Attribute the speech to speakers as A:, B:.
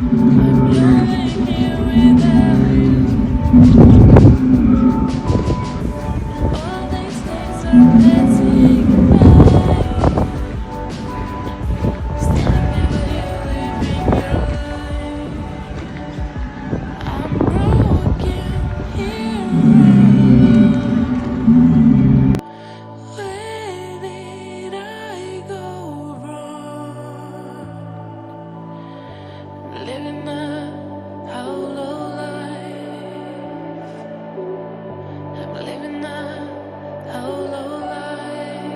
A: I'm lying here without all these days are passing by. Standing there with you, living your life. I'm broken here. Where did I go wrong? Living a hollow life. I'm living a hollow life.